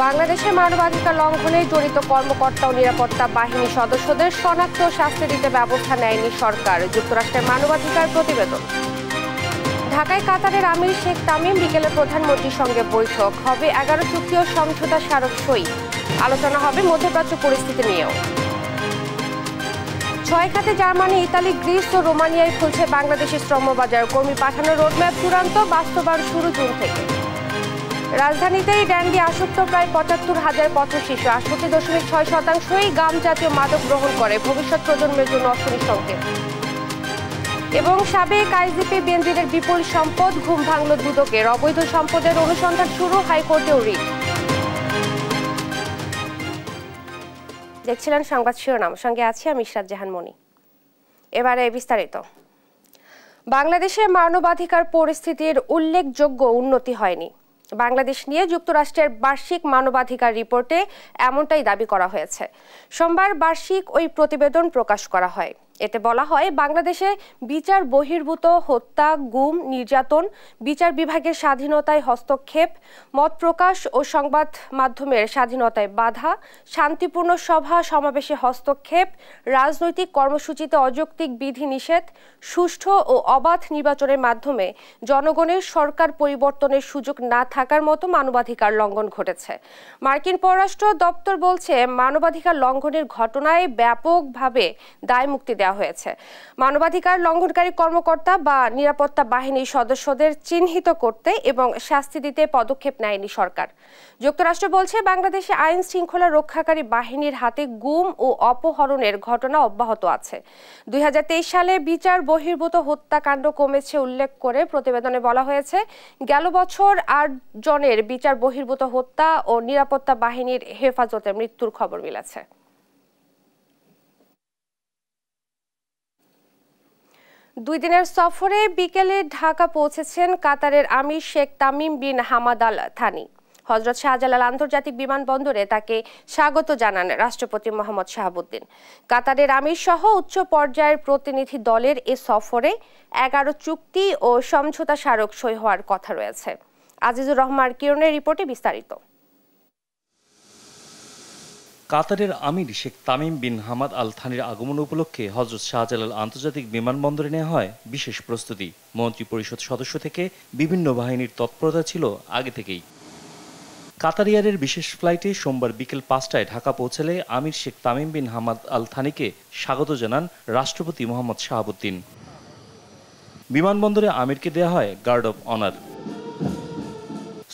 বাংলাদেশে মানবাধিকার লঙ্ঘনে জড়িত কর্মকর্তা ও নিরাপত্তা বাহিনী সদস্যদের শনাক্ত ও শাস্তি দিতে ব্যবস্থা নেয়নি সরকার। যুক্তরাষ্ট্রের মানবাধিকার প্রতিবেদন। ঢাকায় কাতারের আমির শেখ তামিম বিকেলে প্রধানমন্ত্রীর সঙ্গে বৈঠক হবে। 11 চুক্তি ও সমঝোতা স্মারক সই। আলোচনা হবে মধ্যপ্রাচ্য পরিস্থিতি নিয়েও। 6 খাতে জার্মানি, ইতালি, গ্রিস ও রোমানিয়ায় খুলছে বাংলাদেশের শ্রমবাজার। কর্মী পাঠানোর রোডম্যাপ চূড়ান্ত, বাস্তবায়ন শুরু জুন থেকে। রাজধানীতেই ড্যান্ডি আসক্ত প্রায় ৭৫,০০০ পথ শিশু। ৬৮.৬%ই গাম জাতীয় মাদক গ্রহণ করে, ভবিষ্যৎ প্রজন্মের জন্য অশনি সংকেত। এবং সাবেক আইজিপি বেনজিরের বিপুল সম্পদ, ঘুম ভাঙল দুদকের। অবৈধ সম্পদের অনুসন্ধান শুরু, হাইকোর্টেও রিট। দেখছিলেন সংবাদ শিরোনাম, সঙ্গে আছি আমি ইশরাত জাহান মনি। এবারে বিস্তারিত। বাংলাদেশে মানবাধিকার পরিস্থিতির উল্লেখযোগ্য উন্নতি হয়নি। বাংলাদেশ নিয়ে যুক্তরাষ্ট্রের বার্ষিক মানবাধিকার রিপোর্টে এমনটাই দাবি করা হয়েছে। সোমবার বার্ষিক ওই প্রতিবেদন প্রকাশ করা হয়। এতে বলা হয়, বাংলাদেশে বিচার বহির্ভূত হত্যা, গুম, নির্যাতন, বিচার বিভাগের স্বাধীনতায় হস্তক্ষেপ, মত প্রকাশ ও সংবাদ মাধ্যমের স্বাধীনতায় বাধা, শান্তিপূর্ণ সভা সমাবেশে হস্তক্ষেপ, রাজনৈতিক কর্মসূচিতে অযৌক্তিক বিধিনিষেধ, সুষ্ঠু ও অবাধ নির্বাচনের মাধ্যমে জনগণের সরকার পরিবর্তনের সুযোগ না থাকার মতো মানবাধিকার লঙ্ঘন ঘটেছে। মার্কিন পররাষ্ট্র দপ্তর বলছে, মানবাধিকার লঙ্ঘনের ঘটনায় ব্যাপকভাবে দায়মুক্তি দেওয়া হয়েছে। মানবাধিকার লঙ্ঘনকারী কর্মকর্তা বা নিরাপত্তা বাহিনীর সদস্যদের চিহ্নিত করতে এবং শাস্তি দিতে পদক্ষেপ নেয়নি সরকার। যুক্তরাষ্ট্র বলছে, বাংলাদেশে আইন শৃঙ্খলা রক্ষাকারী বাহিনীর হাতে গুম ও অপহরণের ঘটনা অব্যাহত আছে। 2023 সালে বিচার বহির্ভূত হত্যাকাণ্ড কমেছে উল্লেখ করে প্রতিবেদনে বলা হয়েছে, গেল বছর 8 জনের বিচার বহির্ভূত হত্যা ও নিরাপত্তা বাহিনীর হেফাজতে মৃত্যুর খবর মিলেছে। দুই দিনের সফরে বিকেলে ঢাকা পৌঁছেছেন কাতারের আমির Sheikh Tamim bin Hamad Al Thani. Hazrat Shahjalal আন্তর্জাতিক বিমানবন্দরে তাকে স্বাগত জানান রাষ্ট্রপতি মোহাম্মদ শাহাবুদ্দিন। কাতারের আমির সহ উচ্চ পর্যায়ের প্রতিনিধি দলের এ সফরে 11 চুক্তি ও সমঝোতা স্মারক সই হওয়ার কথা রয়েছে। আজিজুর রহমান কিরণের রিপোর্টে বিস্তারিত। কাতারের আমির Sheikh Tamim bin Hamad Al থানির আগমন উপলক্ষে হযরত শাহজালাল আন্তর্জাতিক বিমানবন্দরে নেওয়া হয় বিশেষ প্রস্তুতি। মন্ত্রী পরিষদ সদস্য থেকে বিভিন্ন বাহিনীর তৎপরতা ছিল আগে থেকেই। কাতার এয়ারের বিশেষ ফ্লাইটে সোমবার বিকেল 5টায় ঢাকা পৌঁছালে আমির Sheikh Tamim bin Hamad Al থানিকে স্বাগত জানান রাষ্ট্রপতি মোহাম্মদ শাহাবুদ্দিন। বিমানবন্দরে আমিরকে দেয়া হয় গার্ড অব অনার।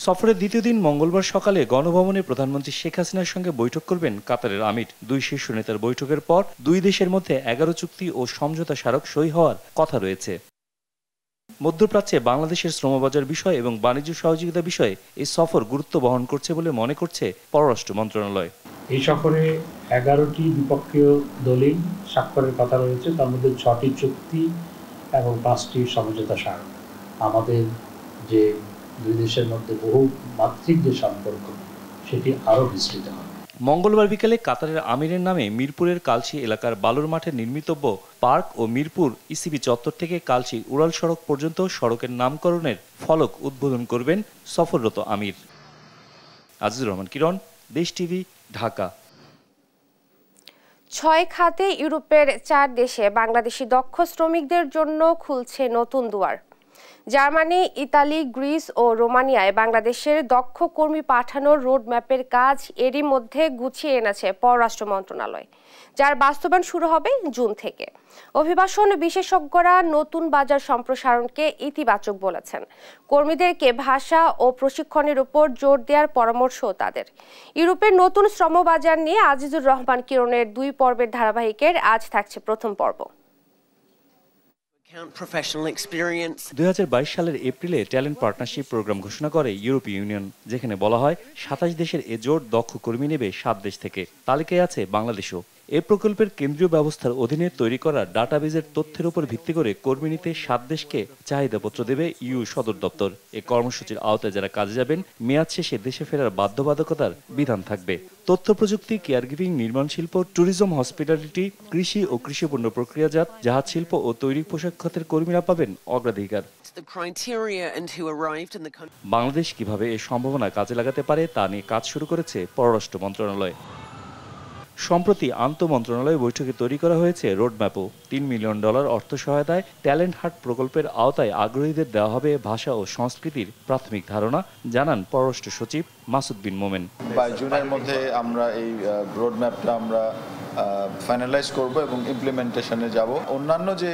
সফরের দ্বিতীয় দিন মঙ্গলবার সকালে গণভবনে প্রধানমন্ত্রী শেখ হাসিনার সঙ্গে বৈঠক করবেন কাতারের আমির। দুই শীর্ষ নেতার বৈঠকের পর দুই দেশের মধ্যে 11 চুক্তি ও সমঝোতা স্মারক সই হওয়ার কথা রয়েছে। মধ্যপ্রাচ্যে বাংলাদেশের শ্রমবাজার বিষয় এবং বাণিজ্য সহযোগিতা বিষয়ে এই সফর গুরুত্ব বহন করছে বলে মনে করছে পররাষ্ট্র মন্ত্রণালয়। এই সফরে 11টি দ্বিপক্ষীয় দলিল স্বাক্ষরের কথা রয়েছে, তার মধ্যে 6টি চুক্তি এবং 5টি সমঝোতা স্মারক। আমাদের যে দুই দেশের মধ্যে বহু মাত্রিক যে সম্পর্ক, সেটি আরও বিস্তৃত হবে। মঙ্গলবার বিকেলে কাতারের আমিরের নামে মিরপুরের কালশী এলাকার বালুর মাঠে নির্মিতব্য পার্ক ও মিরপুর ইসিবি চত্বর থেকে কালশী উড়াল সড়ক পর্যন্ত সড়কের নামকরণের ফলক উদ্বোধন করবেন সফররত আমির। আজিজুর রহমান কিরণ, দেশ টিভি, ঢাকা। 6 খাতে ইউরোপের 4 দেশে বাংলাদেশি দক্ষ শ্রমিকদের জন্য খুলছে নতুন দুয়ার। জার্মানি, ইতালি, গ্রিস ও রোমানিয়ায় বাংলাদেশের দক্ষ কর্মী পাঠানোর রোডম্যাপের কাজ এরই মধ্যে গুছিয়ে এনেছে পররাষ্ট্র মন্ত্রণালয়, যার বাস্তবায়ন শুরু হবে জুন থেকে। অভিবাসন বিশেষজ্ঞরা নতুন বাজার সম্প্রসারণকে ইতিবাচক বলেছেন। কর্মীদেরকে ভাষা ও প্রশিক্ষণের উপর জোর দেওয়ার পরামর্শও তাদের। ইউরোপের নতুন শ্রমবাজার নিয়ে আজিজুর রহমান কিরণের 2 পর্বের ধারাবাহিকের আজ থাকছে প্রথম পর্ব। 2022 সালের এপ্রিলে ট্যালেন্ট পার্টনারশিপ প্রোগ্রাম ঘোষণা করে ইউরোপীয় ইউনিয়ন, যেখানে বলা হয় 27 দেশের এ জোট দক্ষ কর্মী নেবে 7 দেশ থেকে। তালিকায় আছে বাংলাদেশও। এ প্রকল্পের কেন্দ্রীয় ব্যবস্থার অধীনে তৈরি করা ডাটাবেজের তথ্যের উপর ভিত্তি করে কর্মী নিতে 7 দেশকে চাহিদাপত্র দেবে ইউ সদর দপ্তর। এ কর্মসূচির আওতায় যারা কাজে যাবেন মেয়াদ শেষে দেশে ফেরার বাধ্যবাধকতার বিধান থাকবে। তথ্য প্রযুক্তি, কেয়ার গিভিং, নির্মাণ শিল্প, ট্যুরিজম, হসপিটালিটি, কৃষি ও কৃষিপণ্য প্রক্রিয়াজাত, জাহাজ শিল্প ও তৈরি পোশাক খাতের কর্মীরা পাবেন অগ্রাধিকার। বাংলাদেশ কিভাবে এই সম্ভাবনা কাজে লাগাতে পারে তা নিয়ে কাজ শুরু করেছে পররাষ্ট্র মন্ত্রণালয়। সম্প্রতি আন্তঃমন্ত্রণালয় বৈঠকে তৈরি করা হয়েছে রোডম্যাপও। $3 মিলিয়ন অর্থ সহায়তায় ট্যালেন্ট হাট প্রকল্পের আওতায় আগ্রহীদের দেওয়া হবে ভাষা ও সংস্কৃতির প্রাথমিক ধারণা, জানান পররাষ্ট্র সচিব মাসুদ বিন মোমেন। জুনের মধ্যে আমরা এই রোডম্যাপটা আমরা ফাইনালাইজ করব এবং ইমপ্লিমেন্টেশনে যাব। অন্যান্য যে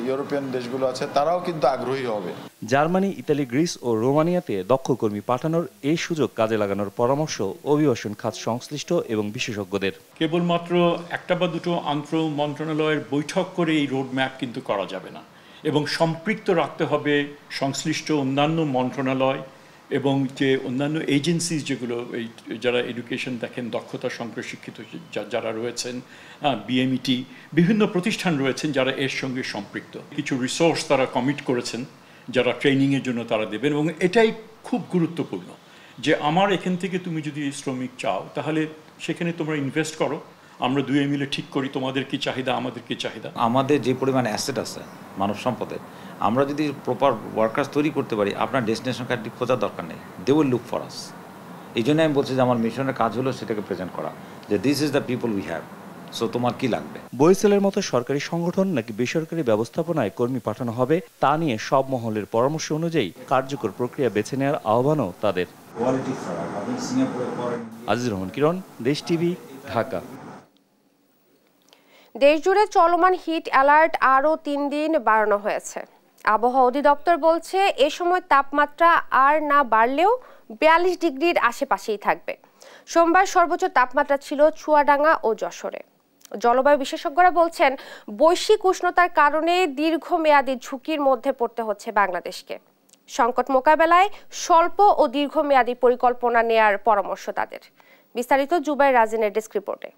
ইউরোপিয়ান দেশগুলো আছে তারাও কিন্তু আগ্রহী হবে। জার্মানি, ইতালি, গ্রিস ও রোমানিয়াতে দক্ষ কর্মী পাঠানোর এই সুযোগ কাজে লাগানোর পরামর্শ অভিবাসন খাত সংশ্লিষ্ট এবং বিশেষজ্ঞদের। কেবলমাত্র একটা বা দুটো আন্তঃ মন্ত্রণালয়ের বৈঠক করে এই রোডম্যাপ কিন্তু করা যাবে না, এবং সম্পৃক্ত রাখতে হবে সংশ্লিষ্ট অন্যান্য মন্ত্রণালয় এবং যে অন্যান্য এজেন্সিজ যেগুলো এই যারা এডুকেশন দেখেন, দক্ষতা সম্পর্কে শিক্ষিত যারা রয়েছেন, বিএমইটি, বিভিন্ন প্রতিষ্ঠান রয়েছেন যারা এর সঙ্গে সম্পৃক্ত। কিছু রিসোর্স তারা কমিট করেছেন যারা ট্রেনিংয়ের জন্য তারা দেবেন, এবং এটাই খুব গুরুত্বপূর্ণ যে আমার এখান থেকে তুমি যদি শ্রমিক চাও তাহলে সেখানে তোমরা ইনভেস্ট করো, আমরা দুয়ে মিলে ঠিক করি তোমাদের কি চাহিদা, আমাদের কি চাহিদা। আমাদের যে পরিমাণ অ্যাসেট আছে মানব সম্পদের, আমরা যদি প্রপার ওয়ার্কার্স তৈরি করতে পারি, আপনার ডেস্টিনেশন কান্ট্রি খোঁজার দরকার নেই, they will look for us. এই জন্য আমি বলছি যে আমার মিশনের কাজ হলো সেটাকে প্রেজেন্ট করা, যে this is the people we have, so তোমার কি লাগবে। বইসেলের মতো সরকারি সংগঠন নাকি বেসরকারি ব্যবস্থাপনায় কর্মী পাঠানো হবে তা নিয়ে সব মহলের পরামর্শ অনুযায়ী কার্যকর প্রক্রিয়া বেছে নেওয়ার আহ্বানও তাদের। আজিজুর রহমান কিরণ, দেশ টিভি, ঢাকা। দেশজুড়ে চলমান হিট অ্যালার্ট আরও 3 দিন বাড়ানো হয়েছে। আবহাওয়া অধিদপ্তর বলছে এ সময় তাপমাত্রা আর না বাড়লেও 42 ডিগ্রির আশেপাশেই থাকবে। সোমবার সর্বোচ্চ তাপমাত্রা ছিল চুয়াডাঙ্গা ও যশোরে। জলবায়ু বিশেষজ্ঞরা বলছেন বৈশ্বিক উষ্ণতার কারণে দীর্ঘমেয়াদী ঝুঁকির মধ্যে পড়তে হচ্ছে বাংলাদেশকে। সংকট মোকাবেলায় স্বল্প ও দীর্ঘমেয়াদী পরিকল্পনা নেয়ার পরামর্শ তাদের। বিস্তারিত জুবাইর রাজিনের ডেস্ক রিপোর্টে।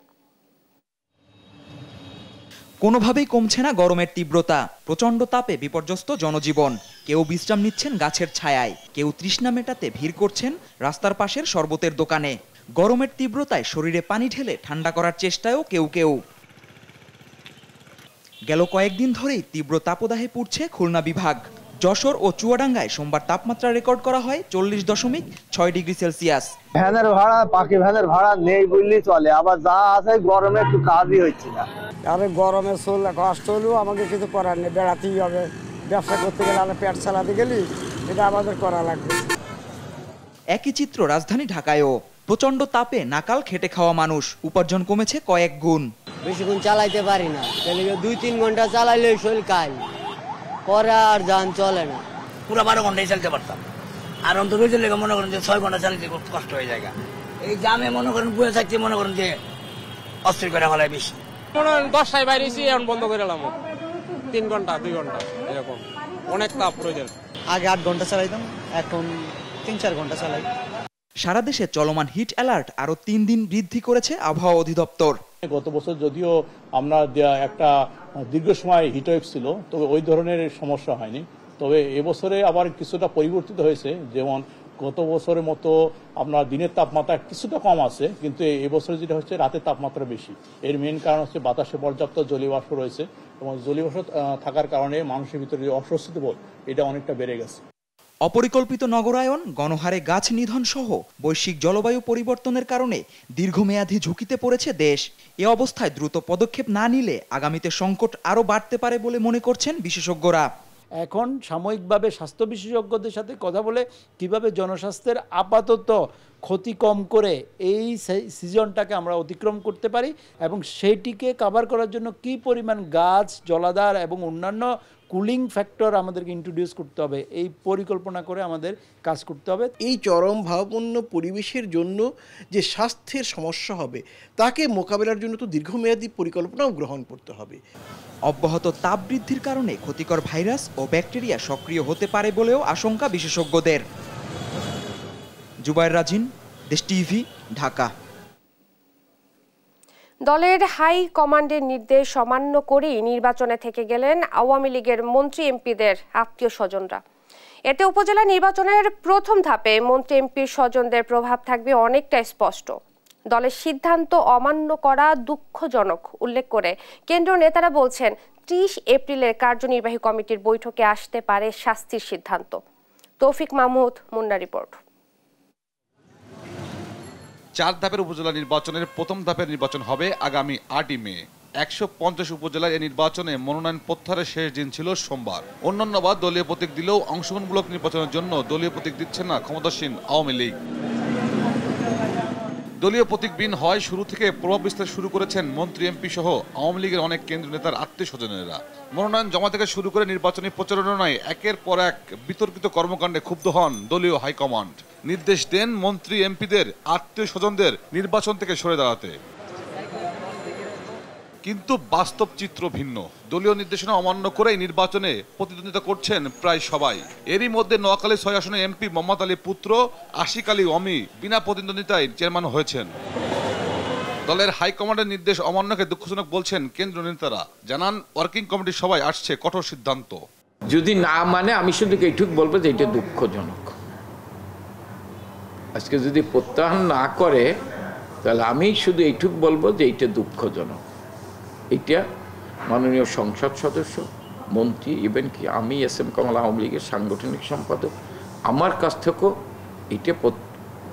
কোনোভাবেই কমছে না গরমের তীব্রতা। প্রচণ্ড তাপে বিপর্যস্ত জনজীবন। কেউ বিশ্রাম নিচ্ছেন গাছের ছায়ায়, কেউ তৃষ্ণা মেটাতে ভিড় করছেন রাস্তার পাশের শরবতের দোকানে। গরমের তীব্রতায় শরীরে পানি ঢেলে ঠান্ডা করার চেষ্টায়ও কেউ কেউ। গেল কয়েকদিন ধরেই তীব্র তাপদাহে পুড়ছে খুলনা বিভাগ। যশোর ও চুয়াডাঙ্গায় সোমবার তাপমাত্রা রেকর্ড করা হয় 40.6 ডিগ্রি সেলসিয়াস। ভ্যানের ভাড়া, পাখি ভ্যানের ভাড়া নেই বললেই চলে, আবার যা আছে গরমে একটু কাজই হচ্ছে না। আরে গরমে চললে কষ্ট হলেও আমাকে কিছু করার নেই, বেড়াতেই হবে। ব্যবসা করতে গেলে আমরা পেট চালাতে গেলি, এটা আমাদের করা লাগবে। একই চিত্র রাজধানী ঢাকায়ও। প্রচণ্ড তাপে নাকাল খেটে খাওয়া মানুষ, উপার্জন কমেছে কয়েক গুণ। বেশিক্ষণ চালাইতে পারি না, 2-3 ঘন্টা চালাইলে শরীর কাল পরে আর যান চলে না। পুরো 12 ঘন্টাই চালাতে পারতাম, আর অন্তত লেগে মনে করেন যে 6 ঘন্টা চালাতে কষ্ট হয়ে যায়। এই জামে মনে করেন বয়ে থাকতে মনে করেন যে অস্থির করে ফেলায় বেশি। মনে করেন 10টায় বাইরেছি, এখন বন্ধ করে এলাম 3 ঘন্টা 2 ঘন্টা এরকম, অনেক তাপ প্রয়োজন। আগে 8 ঘন্টা চালাইতাম, এখন 3-4 ঘন্টা চালাই। সারা দেশে চলমান হিট অ্যালার্ট আরো 3 দিন বৃদ্ধি করেছে আবহাওয়া অধিদপ্তর। গত বছর যদিও আমরা একটা দীর্ঘ সময় হিটওয়েভ ছিল, তবে ওই ধরনের সমস্যা হয়নি। তবে এবছরে আবার কিছুটা পরিবর্তিত হয়েছে, যেমন গত বছরের মতো আপনার দিনের তাপমাত্রা কিছুটা কম আছে, কিন্তু এবছরে যেটা হচ্ছে রাতের তাপমাত্রা বেশি। এর মেইন কারণ হচ্ছে বাতাসে পর্যাপ্ত জলীয় বাষ্প রয়েছে, এবং জলীয় বাষ্প থাকার কারণে মানুষের ভিতরে যে অস্বস্তি বোধ এটা অনেকটা বেড়ে গেছে। অপরিকল্পিত নগরায়ন, গণহারে গাছ নিধন সহ বৈশ্বিক জলবায়ু পরিবর্তনের কারণে দীর্ঘমেয়াদী ঝুঁকিতে পড়েছে দেশ। এ অবস্থায় দ্রুত পদক্ষেপ না নিলে আগামীতে সংকট আরও বাড়তে পারে বলে মনে করছেন বিশেষজ্ঞরা। এখন সাময়িকভাবে স্বাস্থ্য বিশেষজ্ঞদের সাথে কথা বলে কিভাবে জনস্বাস্থ্যের আপাতত ক্ষতি কম করে এই সিজনটাকে আমরা অতিক্রম করতে পারি, এবং সেইটিকে কভার করার জন্য কি পরিমাণ গাছ, জলাধার এবং অন্যান্য কুলিং ফ্যাক্টর আমাদেরকে ইন্ট্রোডিউস করতে হবে, এই পরিকল্পনা করে আমাদের কাজ করতে হবে। এই চরম ভাবাপন্ন পরিবেশের জন্য যে স্বাস্থ্যের সমস্যা হবে তাকে মোকাবেলার জন্য তো দীর্ঘমেয়াদী পরিকল্পনাও গ্রহণ করতে হবে। অব্যাহত তাপ বৃদ্ধির কারণে ক্ষতিকর ভাইরাস ও ব্যাকটেরিয়া সক্রিয় হতে পারে বলেও আশঙ্কা বিশেষজ্ঞদের। জুবাইর রাজিন, দেশ টিভি, ঢাকা। দলের হাই কমান্ডের নির্দেশ অমান্য করেই নির্বাচনে থেকে গেলেন আওয়ামী লীগের মন্ত্রী এমপিদের আত্মীয় স্বজনরা। এতে উপজেলা নির্বাচনের প্রথম ধাপে মন্ত্রী এমপির স্বজনদের প্রভাব থাকবে অনেকটা স্পষ্ট। দলের সিদ্ধান্ত অমান্য করা দুঃখজনক উল্লেখ করে কেন্দ্রীয় নেতারা বলছেন 30 এপ্রিলের কার্যনির্বাহী কমিটির বৈঠকে আসতে পারে শাস্তির সিদ্ধান্ত। তৌফিক মাহমুদ, মুন্না রিপোর্ট। 4 ধাপের উপজেলা নির্বাচনের প্রথম ধাপের নির্বাচন হবে আগামী 8 মে। 150 উপজেলার এই নির্বাচনে মনোনয়ন প্রত্যাহারের শেষ দিন ছিল সোমবার। অন্যান্যবার দলীয় প্রতীক দিলেও অংশগ্রহণমূলক নির্বাচনের জন্য দলীয় প্রতীক দিচ্ছে না ক্ষমতাসীন আওয়ামী লীগ। দলীয় প্রতীকবিহীন হয় শুরু থেকে প্রভাব বিস্তার শুরু করেছেন মন্ত্রী এমপি সহ আওয়ামী লীগের অনেক কেন্দ্রীয় নেতার আত্মীয় স্বজনেরা। মনোনয়ন জমা থেকে শুরু করে নির্বাচনী প্রচারণায় একের পর এক বিতর্কিত কর্মকাণ্ডে ক্ষুব্ধ হন দলীয় হাইকমান্ড। নির্দেশ দেন মন্ত্রী এমপিদের আত্মীয় স্বজনদের নির্বাচন থেকে সরে দাঁড়াতে। কিন্তু বাস্তব চিত্র ভিন্ন। দলীয় নির্দেশনা অমান্য করেই নির্বাচনে প্রতিদ্বন্দ্বিতা করছেন প্রায় সবাই। এরই মধ্যে নোয়াখালী 6 আসনে এমপি মোহাম্মদ আলীর পুত্র আশিক আলী অমি বিনা প্রতিদ্বন্দ্বিতায় চেয়ারম্যান হয়েছেন। দলের হাইকমান্ডের নির্দেশ অমান্যকে দুঃখজনক বলছেন কেন্দ্রীয় নেতারা। জানান ওয়ার্কিং কমিটির সভায় আসছে কঠোর সিদ্ধান্ত। যদি না মানে আমি শুধু এইটুকু বলবো যে এটা দুঃখজনক। আজকে যদি প্রত্যাহার না করে তাহলে আমি শুধু এইটুকু বলবো যে এইটা দুঃখজনক। এটা মাননীয় সংসদ সদস্য, মন্ত্রী, ইভেন কি আমি SM কামাল আওয়ামী লীগের সাংগঠনিক সম্পাদক, আমার কাছ থেকেও এটা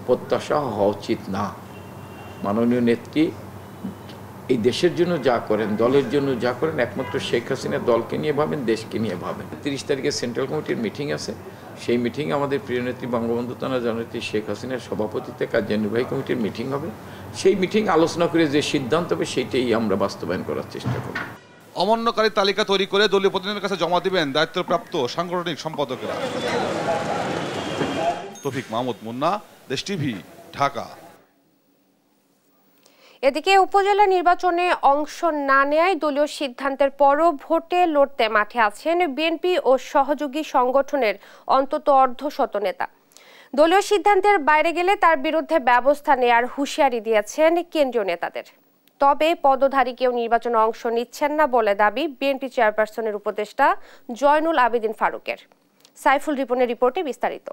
প্রত্যাশা হওয়া উচিত না। মাননীয় নেত্রী এই দেশের জন্য যা করেন, দলের জন্য যা করেন, একমাত্র শেখ হাসিনা দলকে নিয়ে ভাবেন, দেশকে নিয়ে ভাবেন। 30 তারিখে সেন্ট্রাল কমিটির মিটিং আছে। সেই মিটিংয়ে আমাদের প্রিয় নেত্রী বঙ্গবন্ধু তারা জননেত্রী শেখ হাসিনার সভাপতিত্বে কার্যনির্বাহী কমিটির মিটিং হবে। সেই মিটিং আলোচনা করে যে সিদ্ধান্ত হবে সেইটাই আমরা বাস্তবায়ন করার চেষ্টা করব। অমান্যকারী তালিকা তৈরি করে দলীয় প্রতিনিধিদের কাছে জমা দিবেন দায়িত্বপ্রাপ্ত সাংগঠনিক সম্পাদকেরা। তৌফিক মাহমুদ, মুন্না, দেশ টিভি, ঢাকা। এদিকে উপজেলা নির্বাচনে অংশ না নেয় দলীয় সিদ্ধান্তের পরও ভোটে লড়তে মাঠে আছেন বিএনপি ও সহযোগী সংগঠনের অন্তত অর্ধশত নেতা। দলীয় সিদ্ধান্তের বাইরে গেলে তার বিরুদ্ধে ব্যবস্থা নেয়ার হুঁশিয়ারি দিয়েছেন কেন্দ্রীয় নেতাদের। তবে পদধারী কেউ নির্বাচনে অংশ নিচ্ছেন না বলে দাবি বিএনপি চেয়ারপারসনের উপদেষ্টা জয়নুল আবেদিন ফারুকের। সাইফুল রিপনের রিপোর্টে বিস্তারিত।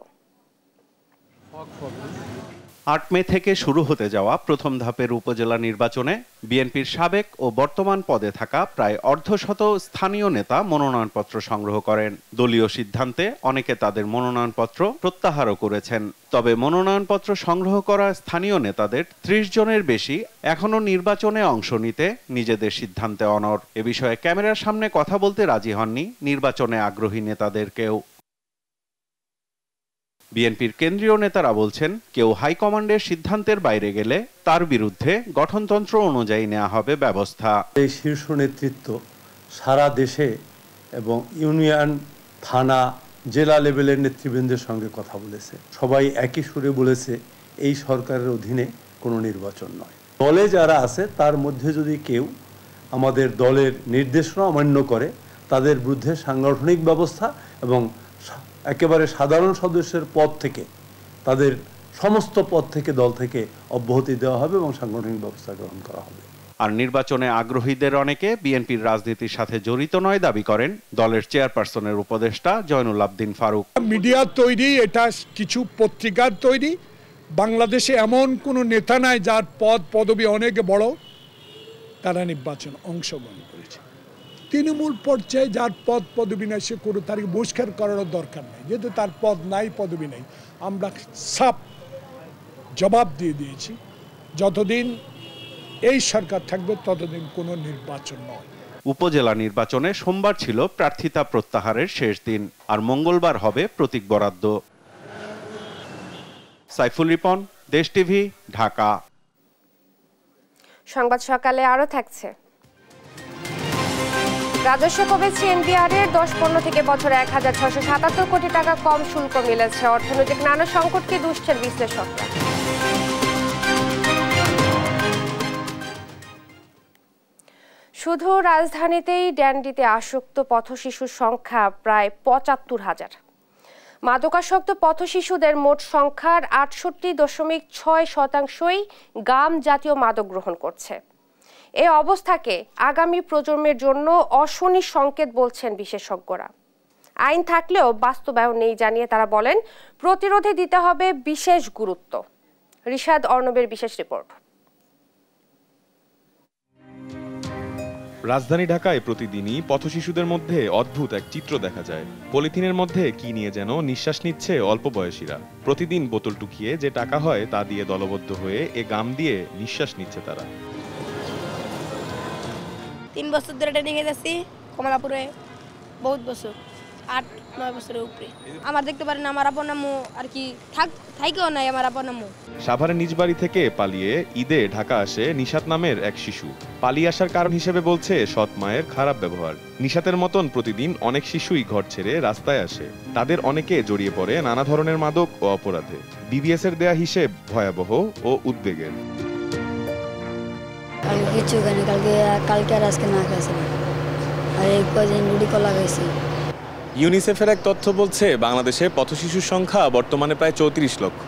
8 মে থেকে শুরু হতে যাওয়া প্রথম ধাপের উপজেলা নির্বাচনে বিএনপির সাবেক ও বর্তমান পদে থাকা প্রায় অর্ধশত স্থানীয় নেতা মনোনয়নপত্র সংগ্রহ করেন। দলীয় সিদ্ধান্তে অনেকে তাদের মনোনয়নপত্র প্রত্যাহারও করেছেন। তবে মনোনয়নপত্র সংগ্রহ করা স্থানীয় নেতাদের 30 জনের বেশি এখনো নির্বাচনে অংশ নিতে নিজেদের সিদ্ধান্তে অনড়। এ বিষয়ে ক্যামেরার সামনে কথা বলতে রাজি হননি নির্বাচনে আগ্রহী নেতাদের কেউ। বিএনপির কেন্দ্রীয় নেতারা বলছেন, কেউ হাইকমান্ডের সিদ্ধান্তের বাইরে গেলে তার বিরুদ্ধে গঠনতন্ত্র অনুযায়ী নেওয়া হবে ব্যবস্থা। এই শীর্ষ নেতৃত্ব সারা দেশে এবং ইউনিয়ন, থানা, জেলা লেভেলের নেতৃবৃন্দের সঙ্গে কথা বলেছে। সবাই একই সুরে বলেছে এই সরকারের অধীনে কোনো নির্বাচন নয়। দলে যারা আছে তার মধ্যে যদি কেউ আমাদের দলের নির্দেশনা অমান্য করে তাদের বিরুদ্ধে সাংগঠনিক ব্যবস্থা এবং একেবারে সাধারণ সদস্যের পদ থেকে তাদের সমস্ত পদ থেকে দল থেকে অব্যাহতি দেওয়া হবে এবং সাংগঠনিক ব্যবস্থা গ্রহণ করা হবে। আর নির্বাচনে আগ্রহীদের অনেকে বিএনপির রাজনীতির সাথে জড়িত নয় দাবি করেন দলের চেয়ারপারসনের উপদেষ্টা জয়নুল আবেদিন ফারুক। মিডিয়ার তৈরি, এটা কিছু পত্রিকার তৈরি। বাংলাদেশে এমন কোনো নেতা নাই যার পদবি অনেক বড় তারা নির্বাচন অংশগ্রহণ করেছে। তৃণমূল পর্যায়ে যার পদবি নাই সে কোনো তারিখ বহিষ্কার করার দরকার নেই, যেহেতু তার পদ নাই, পদবি নেই। আমরা সাফ জবাব দিয়ে দিয়েছি, যতদিন এই সরকার থাকবে ততদিন কোনো নির্বাচন নয়। উপজেলা নির্বাচনে সোমবার ছিল প্রার্থিতা প্রত্যাহারের শেষ দিন, আর মঙ্গলবার হবে প্রতীক বরাদ্দ। সাইফুল রিপন, দেশ টিভি, ঢাকা। সংবাদ সকালে আরো থাকছে। রাজস্ব কমেছে এনবিআরের 10 পণ্য থেকে বছরে 1677 কোটি টাকা কম শুল্ক মিলেছে। অর্থনৈতিক নানা সংকটকে দুষছেন বিশ্লেষকরা। শুধু রাজধানীতেই ড্যান্ডিতে আসক্ত পথশিশুর সংখ্যা প্রায় ৭৫,০০০। মাদকাসক্ত পথশিশুদের মোট সংখ্যার ৬৮.৬% গাম জাতীয় মাদক গ্রহণ করছে। এই অবস্থাকে আগামী প্রজন্মের জন্য অশনি সংকেত বলছেন বিশেষজ্ঞরা। আইন থাকলেও বাস্তবায়ন নেই জানিয়ে তারা বলেন প্রতিরোধে দিতে হবে বিশেষ গুরুত্ব। রিশাদ অর্ণবের বিশেষ রিপোর্ট। রাজধানী ঢাকায় প্রতিদিনই পথশিশুদের মধ্যে অদ্ভুত এক চিত্র দেখা যায়। পলিথিনের মধ্যে কি নিয়ে যেন নিঃশ্বাস নিচ্ছে অল্প বয়সীরা। প্রতিদিন বোতল টুকিয়ে যে টাকা হয় তা দিয়ে দলবদ্ধ হয়ে এ গাম দিয়ে নিঃশ্বাস নিচ্ছে তারা। 3 বছর ধরে ট্রেনিং এ যাচ্ছি কমলাপুরে, বহুত বছর, 8-9 বছরের উপরে। আমার দেখতে পারেন আমার আপন আম্মু আর কি থাইকেও নাই আমার আপন আম্মু। সাভারের নিজ বাড়ি থেকে পালিয়ে ঈদে ঢাকা আসে নিশাত নামের এক শিশু। পালিয়ে আসার কারণ হিসেবে বলছে সৎ মায়ের খারাপ ব্যবহার। নিশাতের মতন প্রতিদিন অনেক শিশুই ঘর ছেড়ে রাস্তায় আসে। তাদের অনেকে জড়িয়ে পড়ে নানা ধরনের মাদক ও অপরাধে। বিবিএস এর দেয়া হিসেব ভয়াবহ ও উদ্বেগের। কিছু কালকে আর আজকে না খাইছি, আর এই কদিন রুটি কলা খাইছি। ইউনিসেফের এক তথ্য বলছে বাংলাদেশে পথশিশুর সংখ্যা বর্তমানে প্রায় 34 লক্ষ।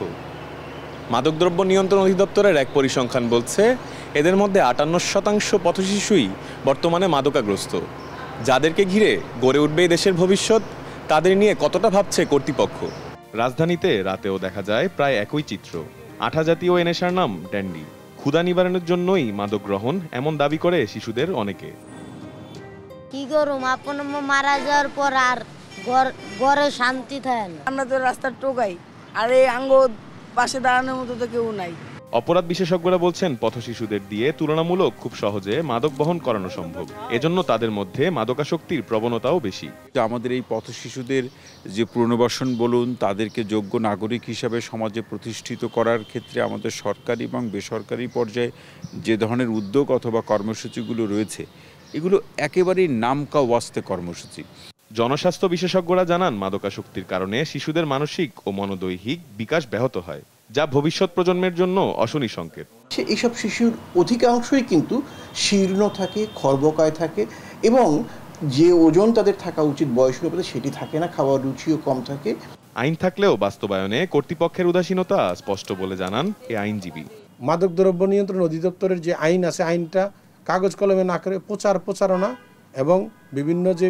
মাদকদ্রব্য নিয়ন্ত্রণ অধিদপ্তরের এক পরিসংখ্যান বলছে এদের মধ্যে 58% পথশিশুই বর্তমানে মাদকাগ্রস্ত। যাদেরকে ঘিরে গড়ে উঠবে দেশের ভবিষ্যৎ, তাদের নিয়ে কতটা ভাবছে কর্তৃপক্ষ। রাজধানীতে রাতেও দেখা যায় প্রায় একই চিত্র। আঠা জাতীয় এ নেশার নাম ড্যান্ডি। ক্ষুধা নিবারণের জন্যই মাদক গ্রহণ এমন দাবি করে শিশুদের অনেকে। কি করুম, আপন মারা যাওয়ার পর আর ঘরে শান্তি থাকে না। আমরা তো রাস্তার টোকাই, আর এই আঙ্গ পাশে দাঁড়ানোর মতো তো কেউ নাই। অপরাধ বিশেষজ্ঞরা বলছেন পথশিশুদের দিয়ে তুলনামূলক খুব সহজে মাদক বহন করানো সম্ভব। এজন্য তাদের মধ্যে মাদকাসক্তির প্রবণতাও বেশি। আমাদের এই পথশিশুদের যে পুনর্বাসন বলুন, তাদেরকে যোগ্য নাগরিক হিসাবে সমাজে প্রতিষ্ঠিত করার ক্ষেত্রে আমাদের সরকারি এবং বেসরকারি পর্যায়ে যে ধরনের উদ্যোগ অথবা কর্মসূচিগুলো রয়েছে, এগুলো একেবারেই নামকা ওয়াস্তে কর্মসূচি। জনস্বাস্থ্য বিশেষজ্ঞরা জানান মাদকাসক্তির কারণে শিশুদের মানসিক ও মনোদৈহিক বিকাশ ব্যাহত হয়, যা ভবিষ্যৎ প্রজন্মের জন্য অশনি সংকেত। এইসব শিশুর অধিকাংশই কিন্তু শীর্ণ থাকে, খর্বকায় থাকে এবং যে ওজন তাদের থাকা উচিত বয়সের উপরে সেটি থাকে না, খাওয়ার রুচিও কম থাকে। আইন থাকলেও বাস্তবায়নে কর্তৃপক্ষের উদাসীনতা স্পষ্ট বলে জানান এ আইনজীবী। মাদকদ্রব্য নিয়ন্ত্রণ অধিদপ্তরের যে আইন আছে, আইনটা কাগজ কলমে না করে প্রচারণা এবং বিভিন্ন যে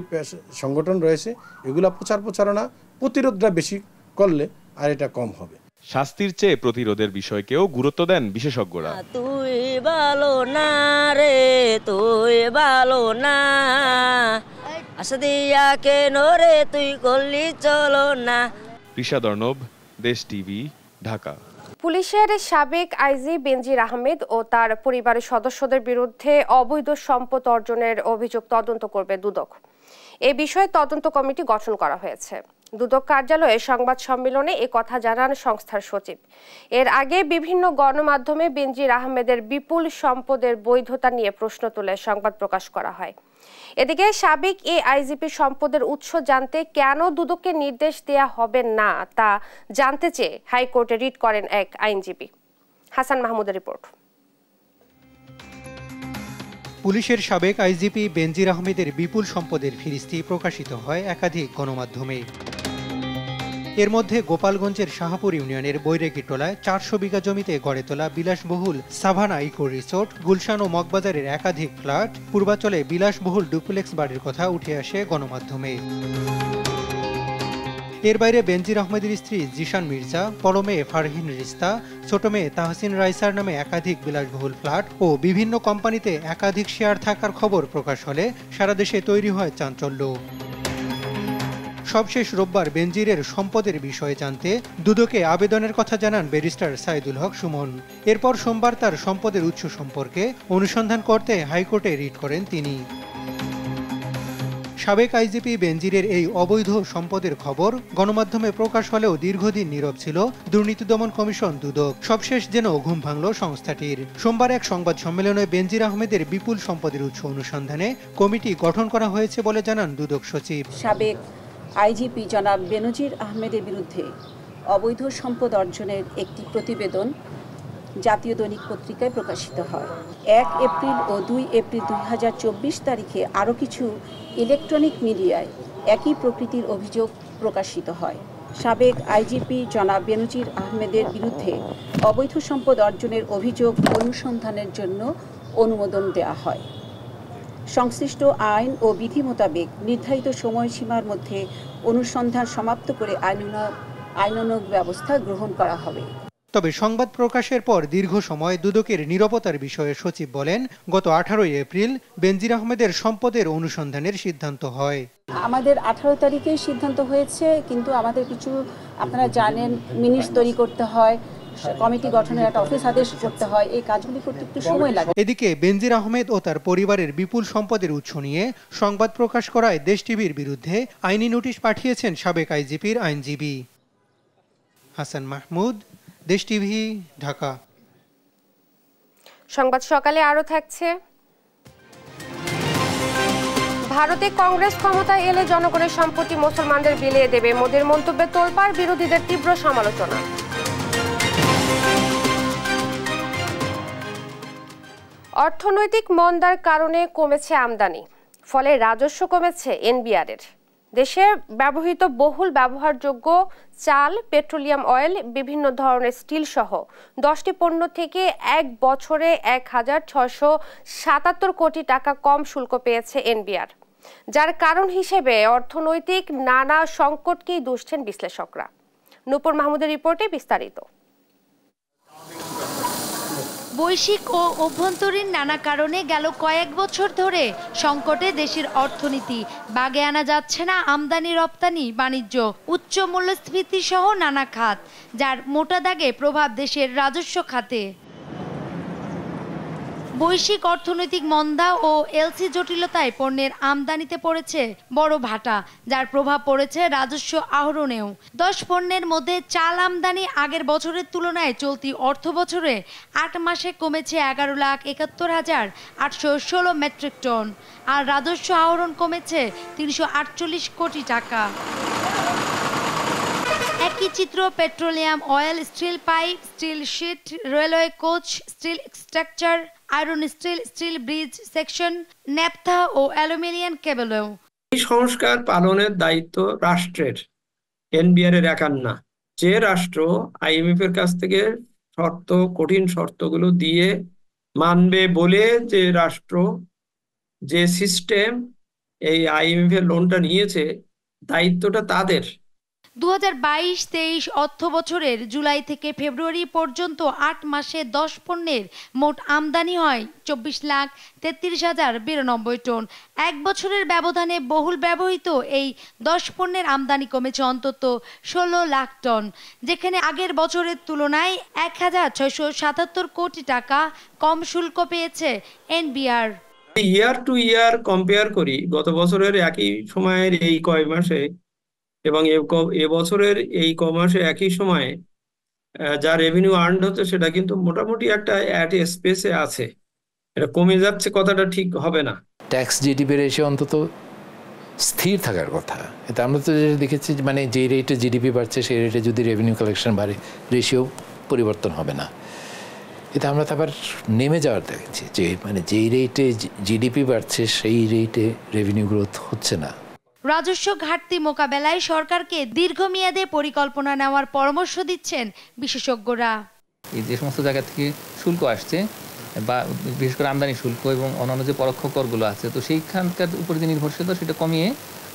সংগঠন রয়েছে এগুলা প্রচারণা প্রতিরোধটা বেশি করলে আর এটা কম হবে। শাস্তির চেয়ে প্রতিরোধের বিষয়কেও গুরুত্ব দেন বিশেষজ্ঞরা। তুই ভালো না রে, তুই ভালো না, আশা দিয়া কেন রে তুই করলি চলো না। রিশাদ অর্ণব, দেশ টিভি, ঢাকা। পুলিশের সাবেক আইজি বেনজির আহমেদ ও তার পরিবারের সদস্যদের বিরুদ্ধে অবৈধ সম্পদ অর্জনের অভিযোগ তদন্ত করবে দুদক। এ বিষয়ে তদন্ত কমিটি গঠন করা হয়েছে। দুদক কার্যালয়ে সংবাদ সম্মেলনে এ কথা জানান সংস্থার সচিব। এর আগে বিভিন্ন গণমাধ্যমে বেনজির আহমেদের বিপুল সম্পদের বৈধতা নিয়ে প্রশ্ন তুলে সংবাদ প্রকাশ করা হয়। এদিকে সাবেক এই আইজিপি সম্পদের উৎস জানতে কেন দুদককে নির্দেশ দেয়া হবে না তা জানতে চেয়ে হাইকোর্টে রিট করেন এক আইনজীবী। হাসান মাহমুদের রিপোর্ট। পুলিশের সাবেক আইজিপি বেনজির আহমেদের বিপুল সম্পদের ফিরিস্তি প্রকাশিত হয় একাধিক গণমাধ্যমে। এর মধ্যে গোপালগঞ্জের শাহপুর ইউনিয়নের বৈরাগীটোলায় 400 বিঘা জমিতে গড়ে তোলা বিলাসবহুল সাভানা ইকো রিসোর্ট, গুলশান ও মগবাজারের একাধিক ফ্ল্যাট, পূর্বাচলে বিলাসবহুল ডুপ্লেক্স বাড়ির কথা উঠে আসে গণমাধ্যমে। এর বাইরে বেনজির আহমেদের স্ত্রী জিশান মির্জা, বড় মেয়ে ফারহিন রিস্তা, ছোট মেয়ে তাহসিন রাইসার নামে একাধিক বিলাসবহুল ফ্ল্যাট ও বিভিন্ন কোম্পানিতে একাধিক শেয়ার থাকার খবর প্রকাশ হলে সারা দেশে তৈরি হয় চাঞ্চল্য। সবশেষ রোববার বেনজিরের সম্পদের বিষয়ে জানতে দুদকে আবেদনের কথা জানান ব্যারিস্টার সাইদুল হক সুমন। এরপর সোমবার তার সম্পদের উৎস সম্পর্কে অনুসন্ধান করতে হাইকোর্টে রিট করেন তিনি। সাবেক আইজিপি বেনজিরের এই অবৈধ সম্পদের খবর গণমাধ্যমে প্রকাশ হলেও দীর্ঘদিন নীরব ছিল দুর্নীতি দমন কমিশন দুদক। সবশেষ যেন ঘুম ভাঙল সংস্থাটির। সোমবার এক সংবাদ সম্মেলনে বেনজির আহমেদের বিপুল সম্পদের উৎস অনুসন্ধানে কমিটি গঠন করা হয়েছে বলে জানান দুদক সচিব। সাবেক আইজিপি জনাব বেনজির আহমেদের বিরুদ্ধে অবৈধ সম্পদ অর্জনের একটি প্রতিবেদন জাতীয় দৈনিক পত্রিকায় প্রকাশিত হয়। 1 এপ্রিল ও 2 এপ্রিল 2024 তারিখে আরও কিছু ইলেকট্রনিক মিডিয়ায় একই প্রকৃতির অভিযোগ প্রকাশিত হয়। সাবেক আইজিপি জনাব বেনজির আহমেদের বিরুদ্ধে অবৈধ সম্পদ অর্জনের অভিযোগ অনুসন্ধানের জন্য অনুমোদন দেওয়া হয়। সংশ্লিষ্ট আইন ও বিধি মোতাবেক নির্ধারিত সময়সীমার মধ্যে অনুসন্ধান সমাপ্ত করে আইনানুগ ব্যবস্থা গ্রহণ করা হবে। তবে সংবাদ প্রকাশের পর দীর্ঘ সময় দুদকের নিরাপত্তার বিষয়ে সচিব বলেন, গত 18 এপ্রিল বেনজির আহমেদের সম্পদের অনুসন্ধানের সিদ্ধান্ত হয়। আমাদের 18 তারিখেই সিদ্ধান্ত হয়েছে, কিন্তু আমাদের কিছু আপনারা জানেন মিনিটস তৈরি করতে হয়, কমিটি গঠনের একটা অফিস আদেশ করতে হয়, এই কাজগুলি করতে একটু সময় লাগে। এদিকে বেনজির আহমেদ ও তার পরিবারের বিপুল সম্পদের উৎস নিয়ে সংবাদ প্রকাশ করায় দেশ টিভির বিরুদ্ধে আইনি নোটিশ পাঠিয়েছেন সাবেক আইজিপির আইনজীবী। হাসান মাহমুদ, দেশ টিভি, ঢাকা। সংবাদ সকালে আরো থাকছে। ভারতে কংগ্রেস ক্ষমতায় এলে জনগণের সম্পত্তি মুসলমানদের বিলিয়ে দেবে, মোদির মন্তব্যে তোলপাড়, বিরোধীদের তীব্র সমালোচনা। অর্থনৈতিক মন্দার কারণে কমেছে আমদানি, ফলে রাজস্ব কমেছে এনবিআরের। দেশে ব্যবহৃত বহুল ব্যবহারযোগ্য চাল, পেট্রোলিয়াম অয়েল, বিভিন্ন ধরনের স্টিল সহ 10টি পণ্য থেকে এক বছরে 1677 কোটি টাকা কম শুল্ক পেয়েছে এনবিআর, যার কারণ হিসেবে অর্থনৈতিক নানা সংকটকেই দুষছেন বিশ্লেষকরা। নূপুর মাহমুদের রিপোর্টে বিস্তারিত। বৈশ্বিক ও অভ্যন্তরীণ নানা কারণে গেল কয়েক বছর ধরে সংকটে দেশের অর্থনীতি, বাগে আনা যাচ্ছে না আমদানি রপ্তানি বাণিজ্য, উচ্চ মূল্যস্ফীতি সহ নানা খাত, যার মোটা দাগে প্রভাব দেশের রাজস্ব খাতে। বৈশ্বিক অর্থনৈতিক মন্দা ও এলসি জটিলতায় পণ্যের আমদানিতে পড়েছে বড় ভাটা, যার প্রভাব পড়েছে রাজস্ব আহরণেও। 10 পণ্যের মধ্যে চাল আমদানি আগের বছরের তুলনায় চলতি অর্থ বছরে 8 মাসে কমেছে 11,71,816 মেট্রিক টন, আর রাজস্ব আহরণ কমেছে 348 কোটি টাকা। একই চিত্র petroleum oil, steel pipe, steel sheet, railway coach, steel structure, iron steel, steel bridge section, naphtha ও অ্যালুমিনিয়াম কেবলেও। এই সংস্কার পালনের দায়িত্ব রাষ্ট্রের, এনবিআর এর একার না। যে রাষ্ট্র আইএমএফ এর কাছ থেকে কঠিন শর্তগুলো দিয়ে মানবে বলে যে রাষ্ট্র, যে সিস্টেম এই আইএমএফ এর লোনটা নিয়েছে, দায়িত্বটা তাদের। 2022-23 অর্থ বছরের জুলাই থেকে ফেব্রুয়ারি পর্যন্ত 8 মাসে 10 পণ্যের মোট আমদানি হয় 24,33,092 টন। এক বছরের ব্যবধানে বহুল ব্যবহৃত এই 10 পণ্যের আমদানি কমেছে অন্তত 16 লাখ টন, যেখানে আগের বছরের তুলনায় 1,677 কোটি টাকা কম শুল্ক পেয়েছে এনবিআর। ইয়ার টু ইয়ার কম্পেয়ার করি গত বছরের একই সময়ের এই কয় মাসে এবং এবছরের এই কমাসে একই সময়ে যা রেভিনিউ আর্ন হচ্ছে সেটা কিন্তু মোটামুটি একটা অ্যাট এ স্পেসে আছে। এটা কমে যাচ্ছে কথাটা ঠিক হবে না। ট্যাক্স জিডিপি রেশিও অন্তত স্থির থাকার কথা। এটা আমরা তো দেখেছি, মানে যে রেটে জিডিপি বাড়ছে সেই রেটে যদি রেভিনিউ কালেকশন বাড়ে রেশিও পরিবর্তন হবে না। এটা আমরা আবার নেমে যাওয়ার দেখেছি, যে মানে যেই রেটে জিডিপি বাড়ছে সেই রেটে রেভিনিউ গ্রোথ হচ্ছে না। রাজস্ব ঘাটতি মোকাবেলায় সরকারকে দীর্ঘমেয়াদে পরিকল্পনা নেওয়ার পরামর্শ দিচ্ছেন বিশেষজ্ঞরা। এই যে সমস্ত জায়গা থেকে শুল্ক আসছে, বা বিশেষ করে আমদানি শুল্ক এবং অন্যান্য যে পরোক্ষ করগুলো আছে, তো সেইখানকার উপরে যে নির্ভরশীলতা সেটা কমিয়ে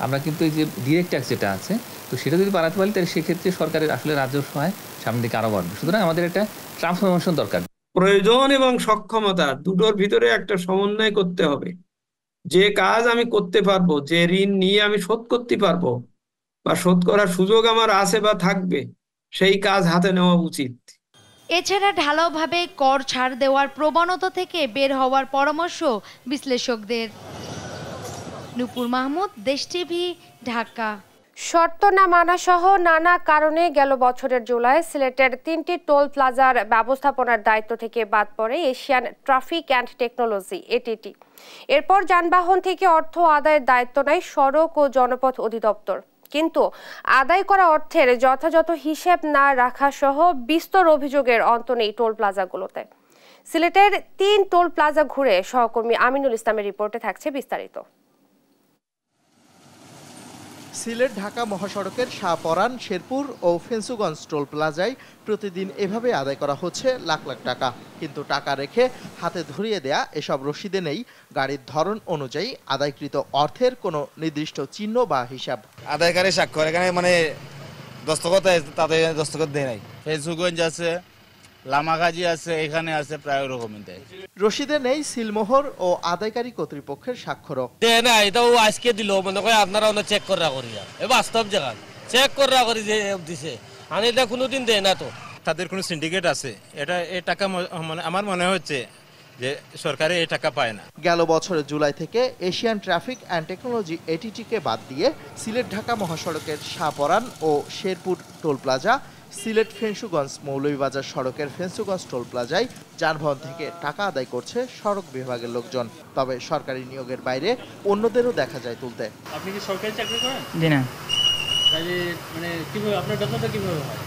আমরা কিন্তু এই যে ডিরেক্ট ট্যাক্স যেটা আছে, তো সেটা যদি বাড়াতে পারি তাহলে সেক্ষেত্রে সরকারের আসলে রাজস্ব হয় সামনের দিকে আরও বাড়বে। সুতরাং আমাদের একটা ট্রান্সফরমেশন দরকার। প্রয়োজন এবং সক্ষমতা দুটোর ভিতরে একটা সমন্বয় করতে হবে। যে কাজ আমি করতে পারবো, যে ঋণ নিয়ে আমি শোধ করতে পারবো বা শোধ করার সুযোগ আমার আছে বা থাকবে, সেই কাজ হাতে নেওয়া উচিত। এছাড়া ঢালাওভাবে কর ছাড় দেওয়ার প্রবণতা থেকে বের হওয়ার পরামর্শ বিশ্লেষকদের। নূপুর মাহমুদ, দেশ টিভি, ঢাকা। শর্ত না মানা সহ নানা কারণে গেল বছরের জুলাই সিলেটের 3টি টোল প্লাজার ব্যবস্থাপনার দায়িত্ব থেকে বাদ পড়ে Asian traffic and technology, ATT. এরপর যানবাহন থেকে অর্থ আদায়ের দায়িত্ব নেয় সড়ক ও জনপথ অধিদপ্তর। কিন্তু আদায় করা অর্থের যথাযথ হিসেব না রাখা সহ বিস্তর অভিযোগের অন্ত নেই টোল প্লাজাগুলোতে। সিলেটের 3 টোল প্লাজা ঘুরে সহকর্মী আমিনুল ইসলামের রিপোর্টে থাকছে বিস্তারিত। সিলেট ঢাকা মহাসড়কের শাহপরান, শেরপুর ও ফেন্সুগঞ্জ টোল প্লাজায় প্রতিদিন এভাবে আদায় করা হচ্ছে লাখ লাখ টাকা। কিন্তু টাকা রেখে হাতে ধরিয়ে দেয়া এসব রসিদে নেই গাড়ির ধরন অনুযায়ী আদায়কৃত অর্থের কোনো নির্দিষ্ট চিহ্ন বা হিসাব। আদায়কারী স্বাক্ষর এখানে মানে দস্তখত তাদের দস্তখত দেয় নাই। ফেন্সুগঞ্জ আছে, লামাগাজি আছে, এখানে আছে, প্রায় ওরকমই দেয়। রসিদে নেই সিলমোহর ও আদায়কারী কর্তৃপক্ষের স্বাক্ষরও। দেয় না, এটাও আজকে দিল, মনে করে আপনারা চেক করে করিয়া এ বাস্তব জায়গা চেক করে করি যে দিছে, আমি এটা কোনোদিন দেয় না। তো তাদের কোনো সিন্ডিকেট আছে, এটা এই টাকা মানে আমার মনে হচ্ছে যে সরকারে এই টাকা পায় না। গেল বছরের জুলাই থেকে এশিয়ান ট্রাফিক অ্যান্ড টেকনোলজি এটিটিকে বাদ দিয়ে সিলেট ঢাকা মহাসড়কের শাহপরান ও শেরপুর টোল প্লাজা, সিলেট ফেন্সুগঞ্জ মৌলভীবাজার সড়কের ফেন্সুগঞ্জ টোল প্লাজায় যানবাহন থেকে টাকা আদায় করছে সড়ক বিভাগের লোকজন। তবে সরকারি নিয়োগের বাইরে অন্যদেরও দেখা যায় তুলতে। আপনি কি সরকারি চাকরি করেন? জি না। তাহলে মানে কিভাবে আপনার বেতনটা কিভাবে হয়?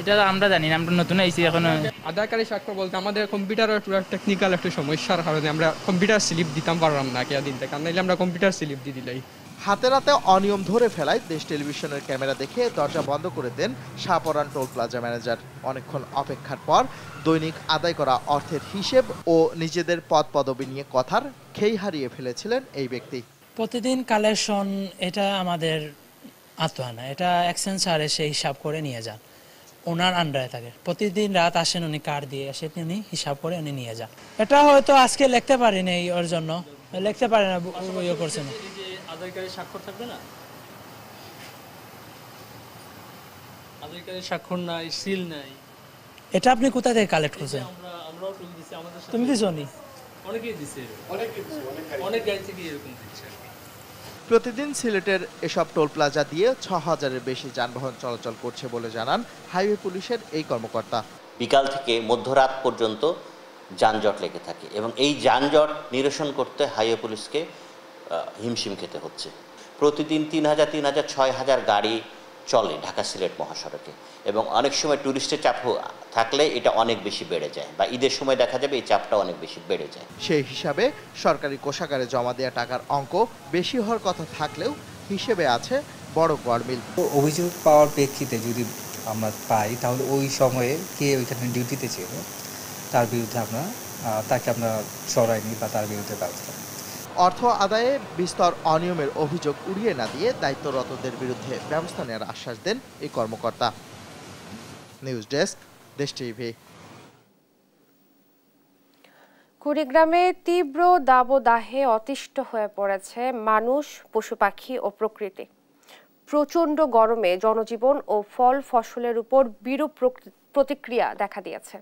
এটা আমরা জানি না, আমরা নতুন আইছি এখন। আধারকারী স্বাক্ষর বলতে আমাদের কম্পিউটারের পুরো টেকনিক্যাল একটা সমস্যার কারণে আমরা কম্পিউটার স্লিপ দিতাম পারলাম না দিন থেকে, নাইলে আমরা কম্পিউটার স্লিপ দিয়ে দিলাই। হাতে রাতে অনিয়ম ধরে ফেলায় দেশ টেলিভিশনের ক্যামেরা দেখে দরজা বন্ধ করে দেন শাহপরান টোল প্লাজা ম্যানেজার। অনেকক্ষণ অপেক্ষার পর দৈনিক আদায় করা অর্থের হিসেব ও নিজেদের পদ পদবি নিয়ে কথার খেই হারিয়ে ফেলেছিলেন এই ব্যক্তি। প্রতিদিন কালেকশন এটা আমাদের আত্মহানা, এটা এক্সচেঞ্জ সারে সেই হিসাব করে নিয়ে যান, ওনার আন্ডারে থাকে। প্রতিদিন রাত আসেন, উনি কার্ড দিয়ে আসে, তিনি হিসাব করে উনি নিয়ে যান। এটা হয়তো আজকে লিখতে পারিনি, ওর জন্য লিখতে পারে না, ইয়ে করছে না। আদায়কারী স্বাক্ষর থাকবে না, আদায়কারী স্বাক্ষর নাই, সিল নাই, এটা আপনি কোথা থেকে কালেক্ট করছেন? আমরাও টুল দিছি, আমাদের তুমি দিছো নি? অনেকেই দিছে, অনেক গাড়ি থেকে এরকম দিচ্ছে। প্রতিদিন সিলেটের এসব টোল প্লাজা দিয়ে ৬,০০০-এর বেশি যানবাহন চলাচল করছে বলে জানান হাইওয়ে পুলিশের এই কর্মকর্তা। বিকাল থেকে মধ্যরাত পর্যন্ত যানজট লেগে থাকে এবং এই যানজট নিরসন করতে হাইওয়ে পুলিশকে হিমশিম খেতে হচ্ছে। প্রতিদিন ৩,০০০, ৬,০০০ গাড়ি চলে ঢাকা সিলেট মহাসড়কে এবং অনেক সময় টুরিস্টের চাপ থাকলে এটা অনেক বেশি বেড়ে যায়, বা ঈদের সময় দেখা যাবে এই চাপটা অনেক বেশি বেড়ে যায়। সেই হিসাবে সরকারি কোষাগারে জমা দেওয়া টাকার অঙ্ক বেশি হওয়ার কথা থাকলেও হিসেবে আছে বড় গড়মিল। অভিযোগ পাওয়ার প্রেক্ষিতে যদি আমরা পাই, তাহলে ওই সময়ে কে ওইখানে ডিউটিতে ছিল তার বিরুদ্ধে তাকে আমরা সরাইনি বা তার বিরুদ্ধে ব্যবস্থা। অর্থ আদায়ে বিস্তর অনিয়মের অভিযোগ উড়িয়ে না দিয়ে দায়িত্বরতদের বিরুদ্ধে ব্যবস্থা নেওয়ার আশ্বাস দেন এই কর্মকর্তা। নিউজ ডেস্ক, দেশ টিভি। কুড়িগ্রামে তীব্র দাবদাহে অতিষ্ঠ হয়ে পড়েছে মানুষ, পশু পাখি ও প্রকৃতি। প্রচণ্ড গরমে জনজীবন ও ফল ফসলের উপর বিরূপ প্রতিক্রিয়া দেখা দিয়েছে।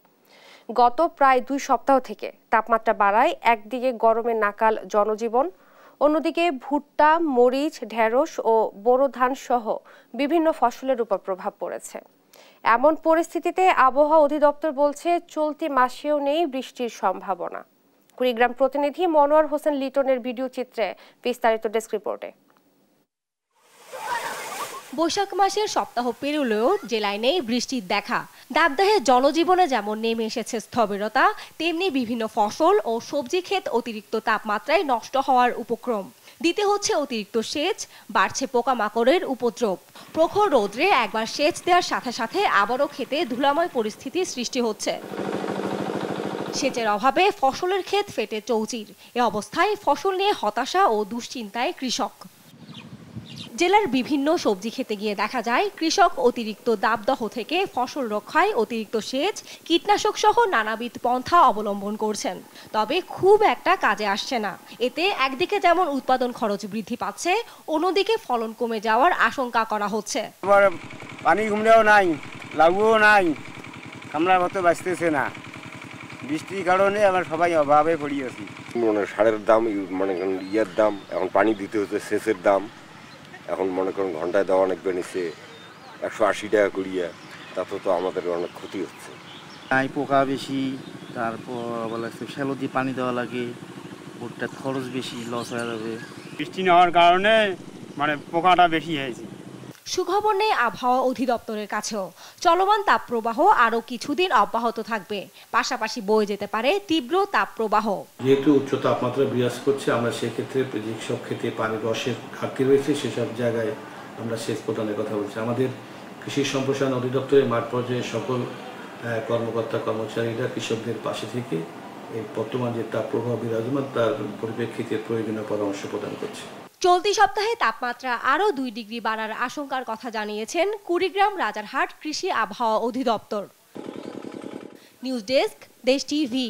গত প্রায় 2 সপ্তাহ থেকে তাপমাত্রা বাড়ায় একদিকে গরমের নাকাল জনজীবন, অন্যদিকে ভুট্টা, মরিচ, ঢেঁড়স ও বোরো ধান সহ বিভিন্ন ফসলের উপর প্রভাব পড়েছে। এমন পরিস্থিতিতে আবহাওয়া অধিদপ্তর বলছে চলতি মাসেও নেই বৃষ্টির সম্ভাবনা। কুড়িগ্রাম প্রতিনিধি মনোয়ার হোসেন লিটনের ভিডিও চিত্রে বিস্তারিত ডেস্ক রিপোর্টে। বৈশাখ মাসের সপ্তাহ পেরোলেও জেলায় নেই বৃষ্টির দেখা। দাবদাহে জনজীবনে যেমন নেমে এসেছে স্থবিরতা, তেমনি বিভিন্ন ফসল ও সবজি ক্ষেত অতিরিক্ত তাপমাত্রায় নষ্ট হওয়ার উপক্রম। দিতে হচ্ছে অতিরিক্ত সেচ, বাড়ছে পোকামাকড়ের উপদ্রব। প্রখর রৌদ্রে একবার সেচ দেওয়ার সাথে সাথে আবারও খেতে ধুলাময় পরিস্থিতির সৃষ্টি হচ্ছে। সেচের অভাবে ফসলের ক্ষেত ফেটে চৌচির। এ অবস্থায় ফসল নিয়ে হতাশা ও দুশ্চিন্তায় কৃষক। জেলার বিভিন্ন সবজি খেতে গিয়ে দেখা যায় কৃষক অতিরিক্ত দাবদাহ থেকে ফসল রক্ষায় অতিরিক্ত সেচ, কীটনাশক সহ নানাবিধ পন্থা অবলম্বন করছেন, তবে খুব একটা কাজে আসছে না। এতে একদিকে যেমন উৎপাদন খরচ বৃদ্ধি পাচ্ছে, অন্যদিকে ফলন কমে যাওয়ার আশঙ্কা করা হচ্ছে। পানি ঘুমলেও নাই, লাগুও নাই, কামলার মতো বাঁচতেছে না। বৃষ্টির কারণে আমরা সবাই অভাবে পড়িয়েছি। সারের দাম, ইয়ার দাম, এখন পানি দিতে হচ্ছে, সেচের দাম এখন মনে করুন ঘন্টায় দেওয়া অনেক বেড়েছে 180 টাকা করিয়া, তাতে তো আমাদের অনেক ক্ষতি হচ্ছে। পোকা বেশি, তারপর আবার শ্যালো দিয়ে পানি দেওয়া লাগে, ভুট্টার খরচ বেশি, লস হয়ে যাবে। বৃষ্টি না হওয়ার কারণে পোকাটা বেশি হয়েছে। সুখবর নেই আবহাওয়া অধিদপ্তরের কাছেও। চলমান তাপপ্রবাহ আরও কিছুদিন অব্যাহত থাকবে, পাশাপাশি বয়ে যেতে পারে তীব্র তাপপ্রবাহ। যেহেতু উচ্চ তাপমাত্রা বিরাজ করছে, আমরা সেক্ষেত্রে যেসব ক্ষেত্রে পানির রসের ঘাটতি রয়েছে সেসব জায়গায় আমরা সেচ প্রদানের কথা বলছি। আমাদের কৃষি সম্প্রসারণ অধিদপ্তরের মাঠ পর্যায়ে সকল কর্মকর্তা কর্মচারীরা কৃষকদের পাশে থেকে এই বর্তমান যে তাপপ্রবাহ বিরাজমান তার পরিপ্রেক্ষিতে প্রয়োজনীয় পরামর্শ প্রদান করছে। চলতি সপ্তাহে তাপমাত্রা আরও 2 ডিগ্রি বাড়ার আশঙ্কার কথা জানিয়েছেন কুড়িগ্রাম রাজারহাট কৃষি আবহাওয়া অধিদপ্তর। নিউজ ডেস্ক, দেশ টিভি।